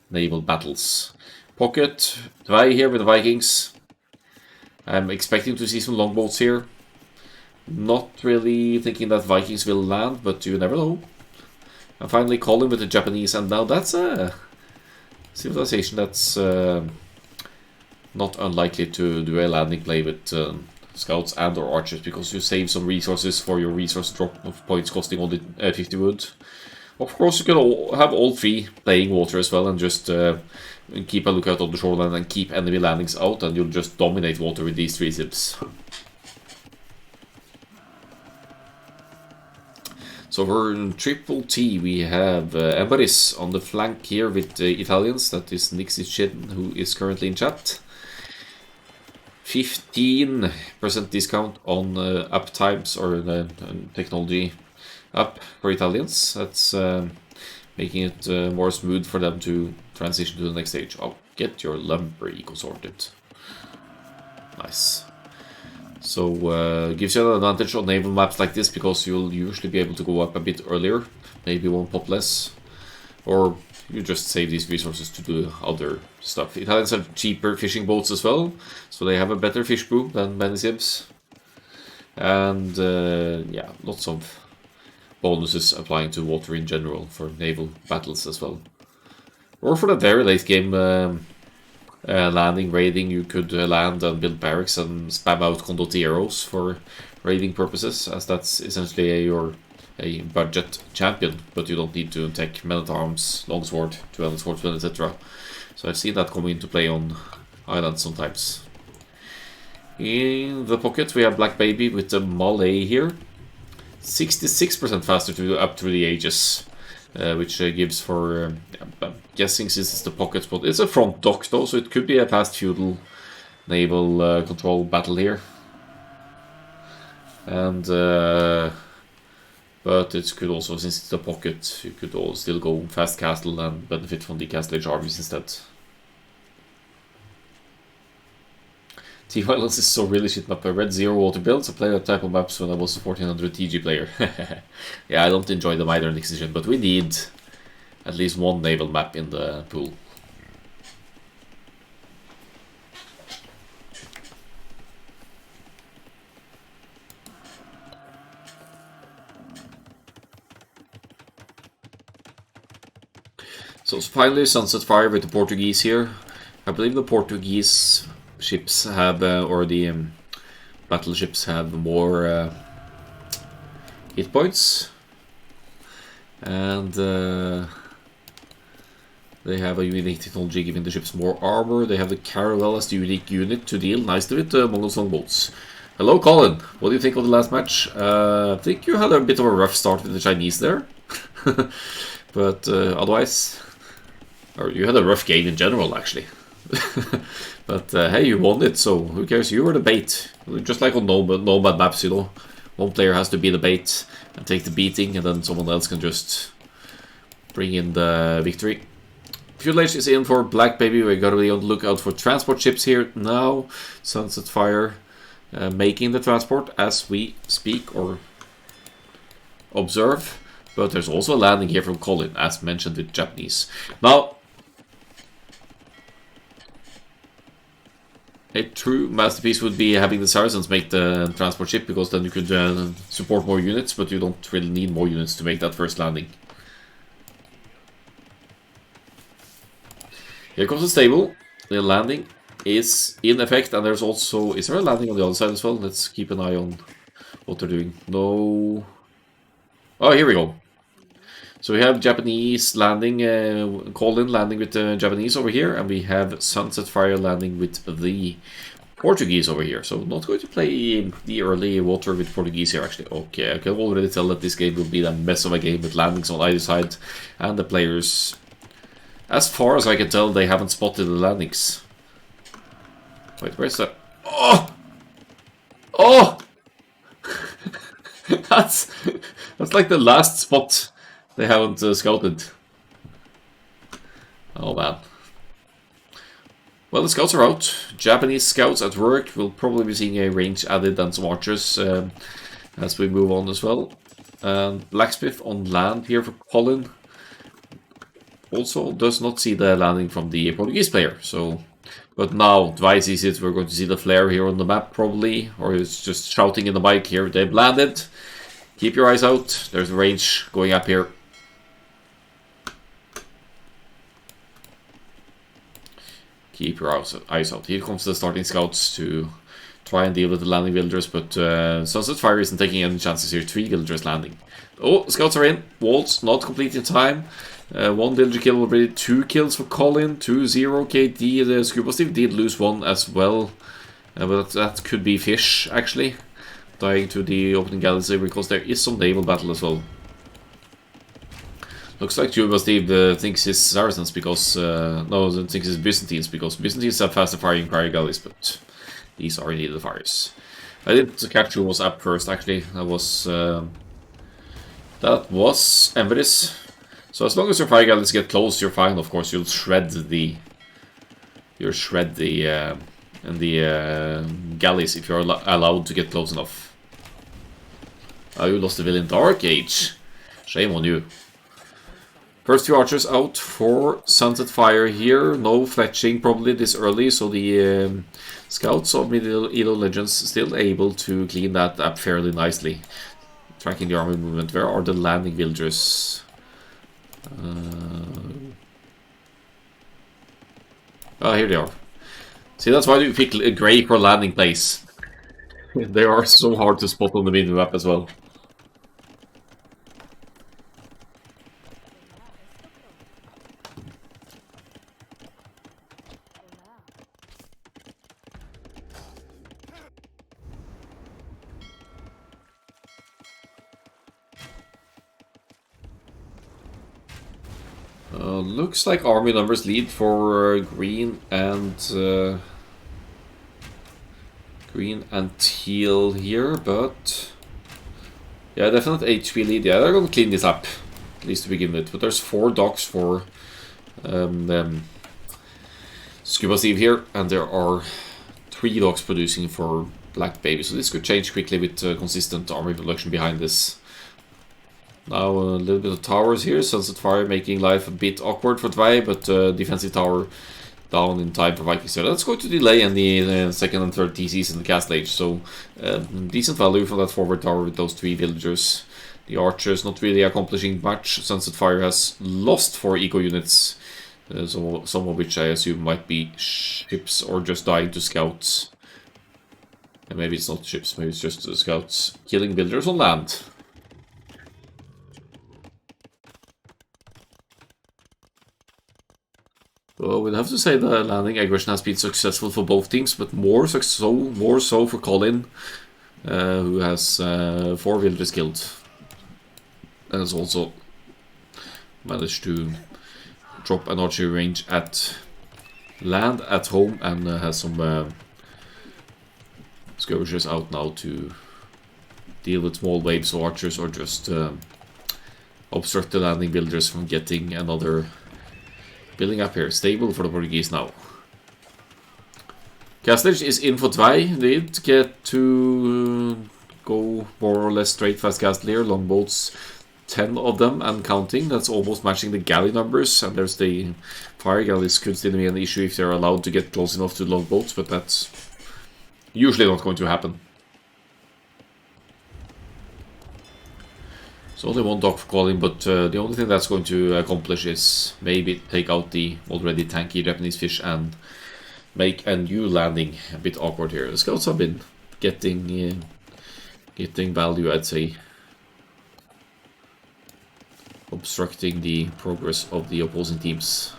naval battles. Pocket, Dvai here with the Vikings. I'm expecting to see some longboats here. Not really thinking that Vikings will land, but you never know. And finally Colin with the Japanese, and now that's a civilization that's not unlikely to do a landing play with scouts and or archers, because you save some resources for your resource drop of points costing only 50 wood. Of course, you can have all 3 playing water as well, and just keep a lookout on the shoreline and keep enemy landings out, and you'll just dominate water with these 3 zips. So for Triple T, we have Embaris on the flank here with the Italians. That is Nixishin, who is currently in chat. 15% discount on uptimes or the technology up for Italians. That's making it more smooth for them to transition to the next stage. Oh, get your lumber eco sorted. Nice. So gives you an advantage on naval maps like this because you'll usually be able to go up a bit earlier, maybe one pop less, or you just save these resources to do other stuff. Italians have cheaper fishing boats as well, so they have a better fish pool than many Sims. And yeah, lots of bonuses applying to water in general for naval battles as well. Or for the very late game landing, raiding, you could land and build barracks and spam out condotieros for raiding purposes, as that's essentially a budget champion, but you don't need to take men-at-arms, longsword, 12 swordsmen, etc. So I've seen that come into play on islands sometimes. In the pocket we have Black Baby with the Malay here. 66% faster to up through the ages, which gives for, I'm guessing since it's the pocket spot, it's a front dock though, so it could be a past feudal naval control battle here. And but it could also, since it's the pocket, you could all still go fast castle and benefit from the castle age armies instead. T-Violence is so really shit map. I read Zero Water Builds. I played that type of maps when I was a 1400 TG player. Yeah, I don't enjoy them either next edition, but we need at least one naval map in the pool. So finally Sunset Fire with the Portuguese here. I believe the Portuguese ships have, or the battleships have more hit points, and they have a unique technology giving the ships more armor. They have the Caravel as the unique unit to deal nicely with the Mongol longboats. Hello Colin, what do you think of the last match? I think you had a bit of a rough start with the Chinese there, but otherwise, or you had a rough game in general actually. But hey, you won it, so who cares? You were the bait. Just like on Nomad maps, you know. One player has to be the bait and take the beating, and then someone else can just bring in the victory. Fuel Age is in for Black Baby. We gotta be on the lookout for transport ships here now. Sunset Fire making the transport as we speak or observe. But there's also a landing here from Colin, as mentioned with Japanese. Now, a true masterpiece would be having the Saracens make the transport ship, because then you could support more units, but you don't really need more units to make that first landing. Here comes the stable. The landing is in effect, and there's also... Is there a landing on the other side as well? Let's keep an eye on what they're doing. No... Oh, here we go. So we have Japanese landing, Colin landing with the Japanese over here, and we have Sunset Fire landing with the Portuguese over here. So not going to play the early water with Portuguese here actually. Okay, I can already tell that this game will be a mess of a game with landings on either side, and the players, as far as I can tell, they haven't spotted the landings. Wait, where's that? Oh! Oh! That's like the last spot they haven't scouted. Oh man. Well, the scouts are out. Japanese scouts at work. We'll probably be seeing a range added and some archers as we move on as well. And Blacksmith on land here for Colin. Also does not see the landing from the Portuguese player. So, but now Dwy sees it. We're going to see the flare here on the map probably. Or it's just shouting in the mic here. They've landed. Keep your eyes out. There's a range going up here. Keep your eyes out. Here comes the starting scouts to try and deal with the landing villagers, but Sunset Fire isn't taking any chances here. 3 villagers landing. Oh, scouts are in. Walls not complete in time. 1 villager kill already. 2 kills for Colin. 2-0 KD. The Scuba Steve did lose 1 as well. But that could be Fish, actually. Dying to the opening galaxy, because there is some naval battle as well. Looks like Juba Steve thinks it's Saracens because... no, thinks it's Byzantines, because Byzantines have faster firing fire galleys, but... These are indeed the fires. I didn't catch who was up first, actually. That was Enveris. So as long as your fire galleys get close, you're fine. Of course, you'll shred the galleys if you're allowed to get close enough. Oh, you lost the villain Dark Age. Shame on you. First two archers out for Sunset Fire here. No fletching probably this early, so the scouts of Mid ELO Legends still able to clean that up fairly nicely. Tracking the army movement. Where are the landing villagers? Oh, here they are. See, that's why you pick a grey for landing place. They are so hard to spot on the mini-map as well. Looks like army numbers lead for green and teal here, but yeah, definite HP lead. Yeah, they're gonna clean this up, at least to begin with. But there's 4 docks for Scuba Steve here, and there are 3 docks producing for Black Baby. So this could change quickly with consistent army production behind this. Now a little bit of towers here. Sunset Fire making life a bit awkward for Dway, but defensive tower down in time for Vikings. So that's going to delay any second and third TCs in the Castle Age. So decent value for that forward tower with those 3 villagers. The archers not really accomplishing much. Sunset Fire has lost 4 eco units, so some of which I assume might be ships or just dying to scouts. And maybe it's not ships, maybe it's just scouts killing villagers on land. Well, we'd have to say the landing aggression has been successful for both teams, but more so for Colin, who has 4 villagers killed, and has also managed to drop an archery range at land at home, and has some skirmishers out now to deal with small waves of archers, or just obstruct the landing villagers from getting another building up here. Stable for the Portuguese now. Castlage is in for Dway. Did get to go more or less straight fast castle here. Longboats, 10 of them and counting. That's almost matching the galley numbers. And there's the fire galleys. Could still be an issue if they're allowed to get close enough to longboats, but that's usually not going to happen. It's only 1 dock for calling, but the only thing that's going to accomplish is maybe take out the already tanky Japanese fish and make a new landing a bit awkward here. The scouts have been getting value, I'd say, obstructing the progress of the opposing teams.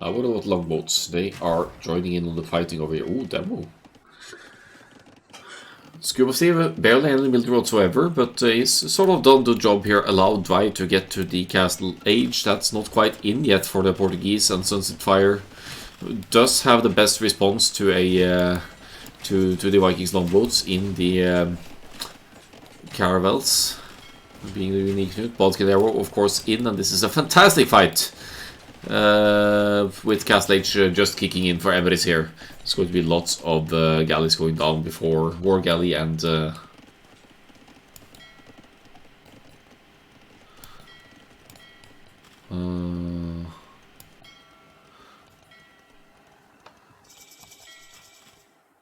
What about longboats? They are joining in on the fighting over here. Ooh, demo. Scuba Steve barely any military whatsoever, but he's sort of done the job here, allowed Dway to get to the Castle Age. That's not quite in yet for the Portuguese, and Sunset Fire does have the best response to a to the Vikings longboats in the caravels, being the unique unit. Balkanero, of course, in, and this is a fantastic fight. With Castle Age just kicking in for Everest here. There's going to be lots of galleys going down before War Galley and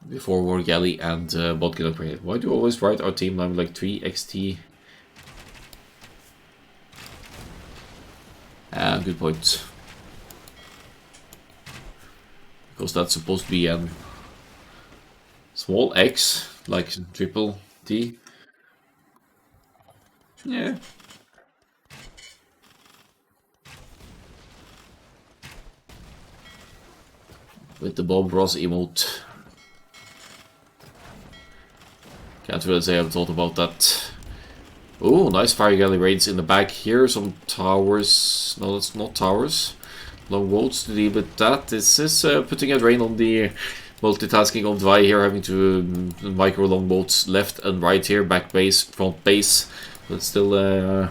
before War Galley and Bodkin upgrade. Why do you always write our team name like 3XT? Good point. Because that's supposed to be a small X, like triple T. Yeah. With the Bob Ross emote. Can't really say I've thought about that. Oh, nice fire galley raids in the back here. Some towers. No, that's not towers. Longboats to deal with that. This is putting a drain on the multitasking of Dvi here, having to micro longboats left and right here, back base, front base. But still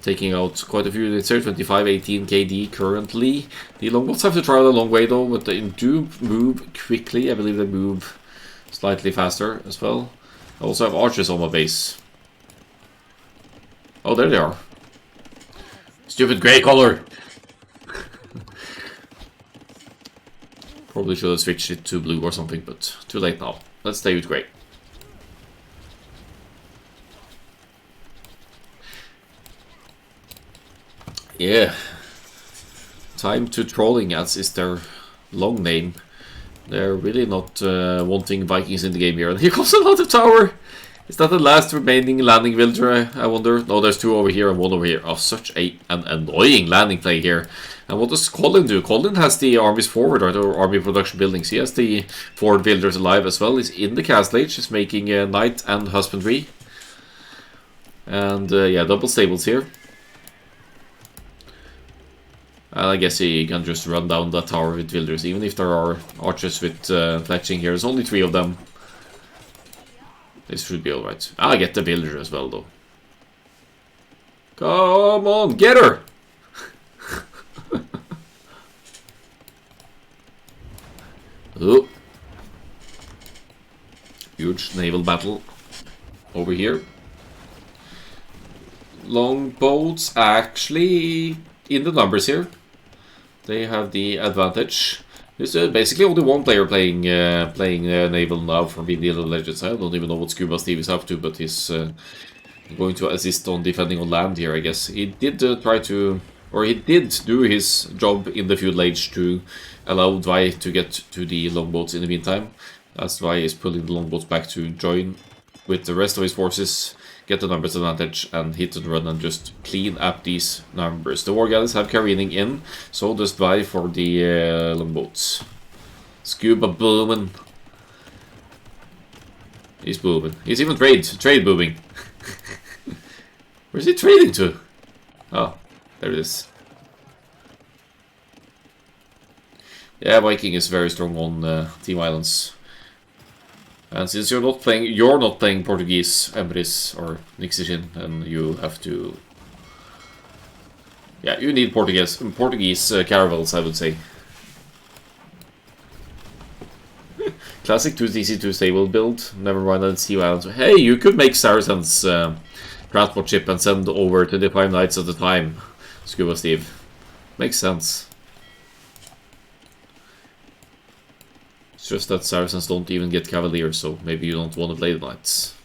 taking out quite a few units here, 25, 18 KD currently. The longboats have to travel a long way though, but they do move quickly. I believe they move slightly faster as well. I also have archers on my base. Oh, there they are. Stupid grey color! Probably should have switched it to blue or something, but too late now. Let's stay with grey. Yeah. Time to Trolling, as is their long name. They're really not wanting Vikings in the game here. And here comes another tower! Is that the last remaining landing villager, I wonder? No, there's two over here and one over here. Oh, such an annoying landing play here. And what does Colin do? Colin has the armies forward, or army production buildings. He has the forward villagers alive as well. He's in the castle age. He's making knight and husbandry. And yeah, double stables here. And I guess he can just run down that tower with villagers, even if there are archers with fletching here. There's only 3 of them. This should be alright. I'll get the villager as well, though. Come on, get her! Oh. Huge naval battle over here. Longboats actually in the numbers here. They have the advantage. There's basically only one player playing naval now for Mid ELO Legends. I don't even know what Scuba Steve is up to, but he's going to assist on defending on land here, I guess. He did he did do his job in the feudal age to allow Dvi to get to the longboats in the meantime. That's why he's pulling the longboats back to join with the rest of his forces, get the numbers advantage, and hit and run and just clean up these numbers. The war galleys have careening in, so does Dvi for the longboats. Scuba booming. He's booming. He's even trade booming. Where's he trading to? Oh, there it is. Yeah, Viking is very strong on Team Islands. And since you're not playing Portuguese Empress or Nixishin, then you have to... Yeah, you need Portuguese caravels, I would say. Classic 2TC2 stable build. Never mind that Sea Islands. Hey, you could make Saracen's transport ship and send over 25 knights at a time. Scuba Steve. Makes sense. It's just that Saracens don't even get Cavaliers, so maybe you don't want to play the Knights.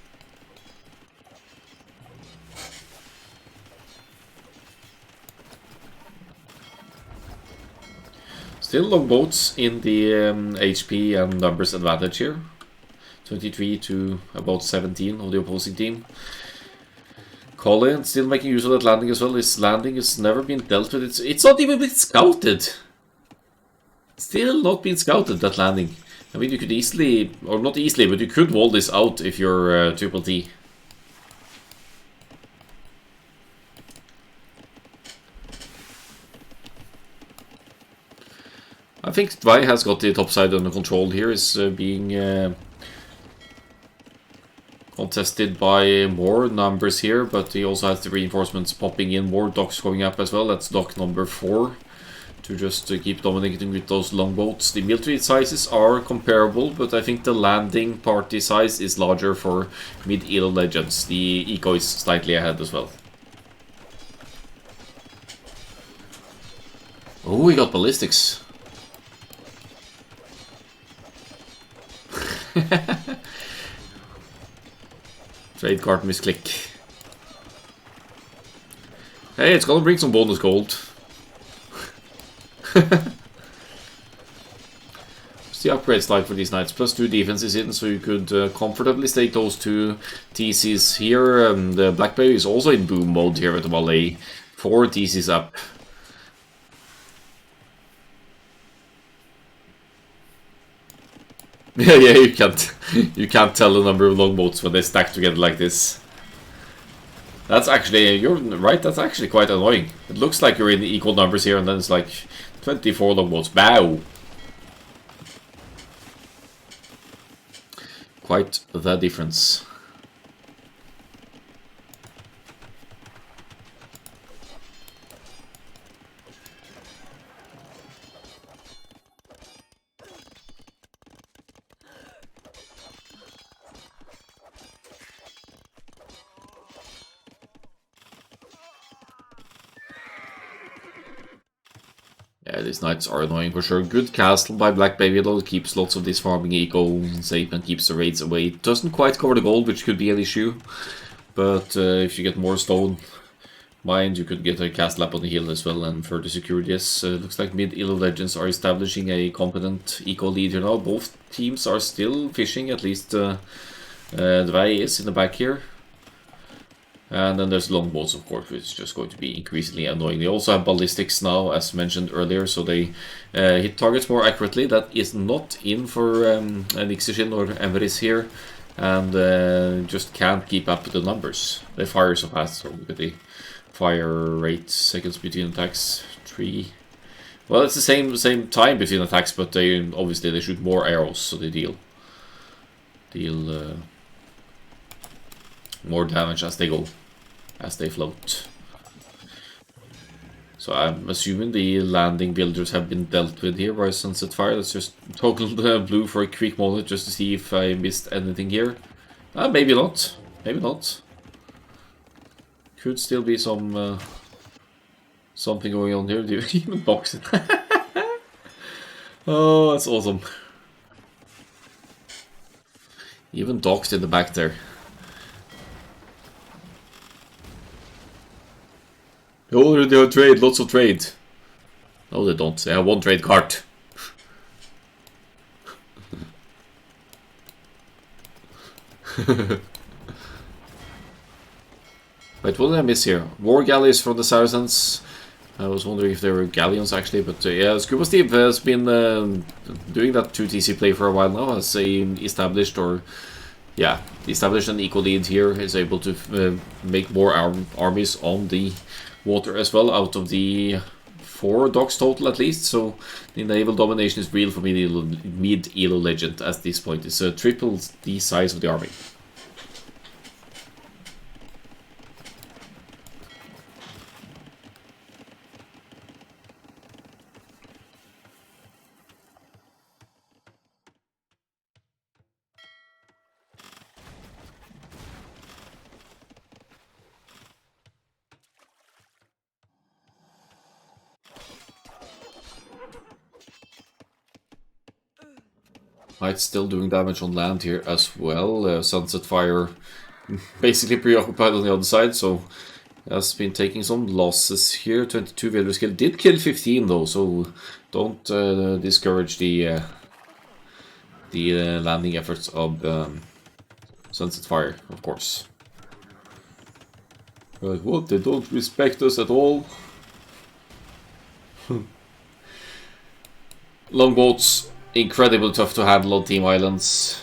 Still longboats in the HP and numbers advantage here. 23 to about 17 of the opposing team. Colin still making use of that landing as well. His landing has never been dealt with. It's not even been scouted. Still not been scouted, that landing. I mean, you could easily, or not easily, but you could wall this out if you're triple T. I think Dvi has got the top side under control here. Is being contested by more numbers here, but he also has the reinforcements popping in, more docks going up as well. That's dock number 4 to just keep dominating with those longboats. The military sizes are comparable, but I think the landing party size is larger for Mid ELO Legends. The eco is slightly ahead as well. Oh, we got ballistics. Trade card misclick. Hey, it's gonna bring some bonus gold. What's the upgrades like for these knights? +2 defense is in, so you could comfortably stake those 2 TCs here. The Blackberry is also in boom mode here at the Malay. 4 TCs up. Yeah, you can't tell the number of longboats when they stack together like this. That's actually, you're right, that's actually quite annoying. It looks like you're in equal numbers here, and then it's like 24 longboats. Bow! Quite the difference. Yeah, these knights are annoying for sure. Good castle by Black Baby though. It keeps lots of this farming eco safe and keeps the raids away. It doesn't quite cover the gold, which could be an issue. But if you get more stone mined, you could get a castle up on the hill as well and further secure this. Looks like Mid ELO Legends are establishing a competent eco lead here now. Both teams are still fishing, at least Dvei is in the back here. And then there's longboats, of course, which is just going to be increasingly annoying. They also have ballistics now, as mentioned earlier, so they hit targets more accurately. That is not in for Nixishin or Everis here, and just can't keep up with the numbers. They fire so fast, so look at the fire rate, seconds between attacks, 3. Well, it's the same time between attacks, but they obviously they shoot more arrows, so they deal more damage as they go, as they float. So I'm assuming the landing builders have been dealt with here by Sunset Fire. Let's just toggle the blue for a quick moment just to see if I missed anything here. Maybe not. Maybe not. Could still be some something going on here. Do you even box it? Oh, that's awesome. Even docked in the back there. Oh, they have trade, lots of trade. No, they don't. They have one trade card. Wait, what did I miss here? War galleys from the Saracens. I was wondering if they were galleons actually, but yeah, Scuba Steve has been doing that 2TC play for a while now. Has established an eco lead here. Is able to make more armies on the water as well, out of the 4 docks total at least. So the naval domination is real for Mid ELO Legend at this point. It's triple the size of the army. Knight's still doing damage on land here as well. Sunset Fire basically preoccupied on the other side, so has been taking some losses here. 22 villagers killed. Did kill 15 though, so don't discourage the landing efforts of Sunset Fire, of course. But what? They don't respect us at all. Longboats. Incredibly tough to handle on Team Islands.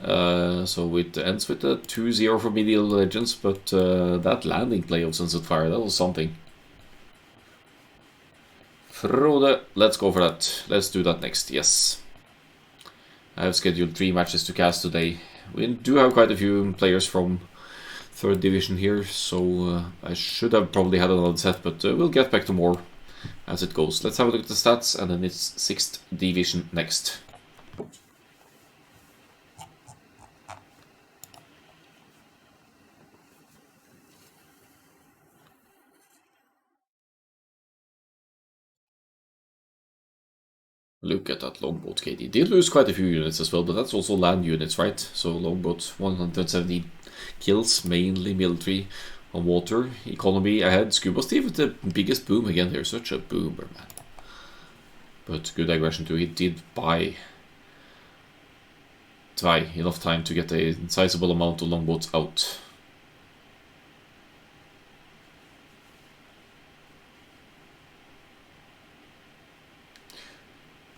So it ends with a 2-0 for Mid ELO Legends, but that landing play of Sunset Fire, that was something. Frode, let's go for that. Let's do that next, yes. I have scheduled 3 matches to cast today. We do have quite a few players from 3rd division here, so I should have probably had another set, but we'll get back to more as it goes. Let's have a look at the stats, and then it's 6th division next. Look at that longboat, KD. Did lose quite a few units as well, but that's also land units, right? So longboat, 170 kills, mainly military on water. Economy ahead. Scuba Steve with the biggest boom again here. Such a boomer, man. But good aggression too. He did buy enough time to get a sizable amount of longboats out.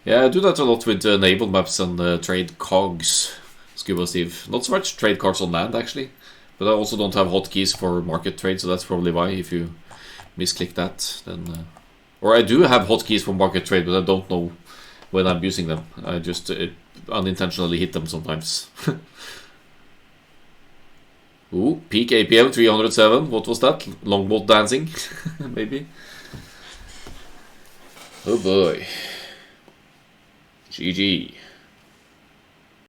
Yeah, I do that a lot with naval maps and trade cogs, Scuba Steve. Not so much trade cards on land, actually. But I also don't have hotkeys for market trade, so that's probably why. If you misclick that, then or I do have hotkeys for market trade, but I don't know when I'm using them. I just unintentionally hit them sometimes. Ooh, peak APM 307. What was that? Longboat dancing, maybe. Oh boy. GG.